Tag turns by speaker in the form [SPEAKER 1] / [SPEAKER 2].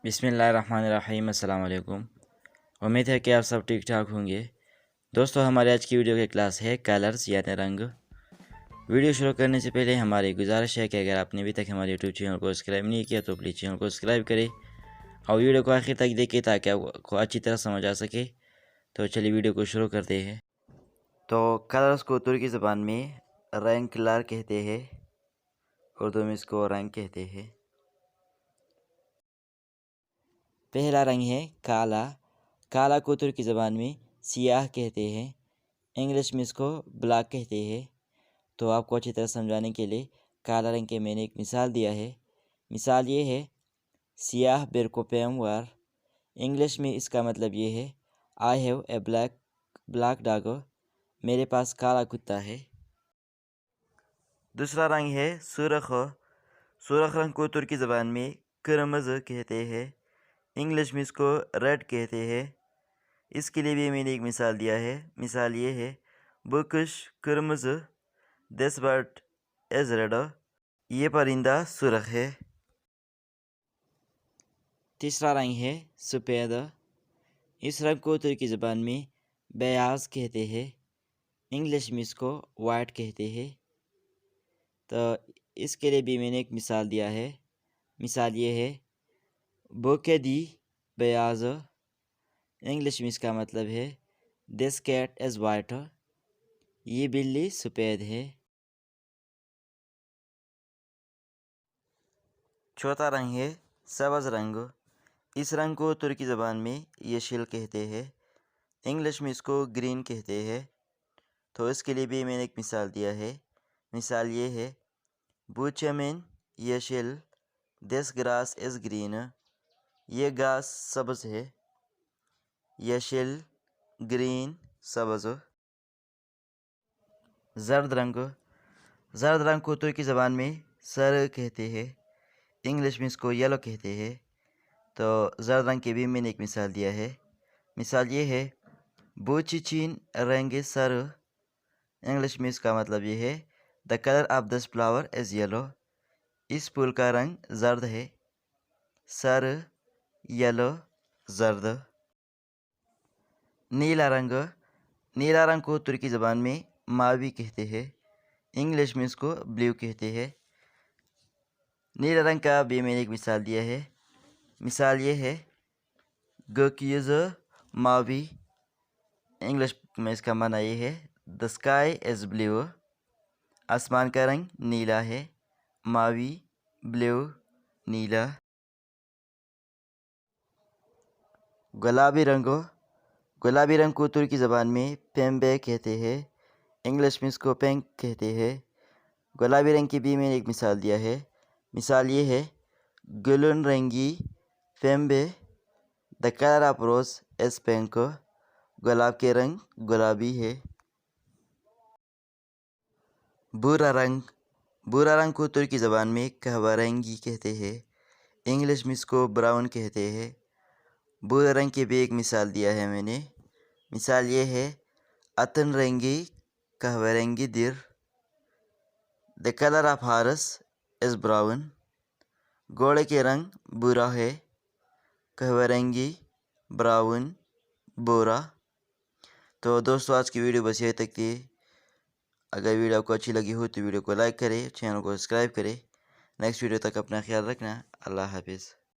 [SPEAKER 1] बिस्मिल्लाहिर्रहमानिर्रहीम। अस्सलाम वालेकुम। उम्मीद है कि आप सब ठीक ठाक होंगे। दोस्तों, हमारे आज की वीडियो की क्लास है कलर्स यानी रंग। वीडियो शुरू करने से पहले हमारी गुजारिश है कि अगर आपने अभी तक हमारे यूट्यूब चैनल को सब्सक्राइब नहीं किया तो प्लीज़ चैनल को सब्सक्राइब करें और वीडियो को आखिर तक देखें ताकि आपको अच्छी तरह समझ आ सके। तो चलिए वीडियो को शुरू करते हैं। तो कलर्स को तुर्की ज़बान में रंग कलर कहते हैं, उर्दू में इसको रंग कहते हैं। पहला रंग है काला। काला को तुर्की ज़बान में सियाह कहते हैं, इंग्लिश में इसको ब्लैक कहते हैं। तो आपको अच्छी तरह समझाने के लिए काला रंग के मैंने एक मिसाल दिया है। मिसाल ये है सियाह बेरकोपेम वार। इंग्लिश में इसका मतलब ये है I have a black dog. मेरे पास काला कुत्ता है। दूसरा रंग है सुरख। सुरख रंग को तुर्की ज़बान में करमज़ कहते हैं, इंग्लिश में इसको रेड कहते हैं। इसके लिए भी मैंने एक मिसाल दिया है। मिसाल ये है बुकश करमज़ दिस बर्ड इज़ रेड। ये परिंदा सुरख है। तीसरा रंग है सफ़ेद। इस रंग को तुर्की ज़बान में बयाज़ कहते हैं, इंग्लिश में इसको वाइट कहते हैं। तो इसके लिए भी मैंने एक मिसाल दिया है। मिसाल ये है बोकेदी बयाज़। इंग्लिश में इसका मतलब है दिस कैट इज़ वाइट। ये बिल्ली सफ़ेद है। चौथा रंग है सब्ज़ रंग। इस रंग को तुर्की ज़बान में येशिल कहते हैं, इंग्लिश में इसको ग्रीन कहते हैं। तो इसके लिए भी मैंने एक मिसाल दिया है। मिसाल ये है बूचेमिन येशिल दिस ग्रास इज़ ग्रीन। ये घास सब्ज़ है। येशिल ग्रीन सब्ज़। जर्द रंग। जर्द रंग को तुर्की ज़बान में सर कहते हैं, इंग्लिश में इसको येलो कहते हैं। तो जर्द रंग के भी मैंने एक मिसाल दिया है। मिसाल ये है बूचिचिन रंग सर। इंग्लिश में इसका मतलब ये है the colour of this flower is yellow. इस फूल का रंग जर्द है। Sir yellow जर्द। नीला रंग। नीला रंग को तुर्की ज़बान में मावी कहते हैं, इंग्लिश में इसको ब्लू कहते हैं। नीला रंग का भी मैंने एक मिसाल दिया है। मिसाल ये है गोक्यूज़ मावी। इंग्लिश में इसका माना ये है द स्काई इज़ ब्लू। आसमान का रंग नीला है। मावी ब्लू नीला। गुलाबी रंग। गुलाबी रंग को तुर्की ज़बान में पेम्बे कहते हैं, इंग्लिश में इसको पिंक कहते हैं। गुलाबी रंग की भी मैंने एक मिसाल दिया है। मिसाल ये है गुलन रंगी पेम्बे the colour of rose is pink. गुलाब के रंग गुलाबी है। भूरा रंग। भूरा रंग को तुर्की ज़बान में कहवा रंगी कहते हैं, इंग्लिश में इसको ब्राउन कहते हैं। भूरे रंग की भी एक मिसाल दिया है मैंने। मिसाल ये है अतन रंगी कहवा रंगी दिर। The colour of horse is brown. घोड़े के रंग भूरा है। कहवा रंगी ब्राउन भूरा। तो दोस्तों, आज की वीडियो बस यही तक थी। अगर वीडियो आपको अच्छी लगी हो तो वीडियो को लाइक करें, चैनल को सब्सक्राइब करें। नेक्स्ट वीडियो तक अपना ख्याल रखना। अल्लाह हाफिज़।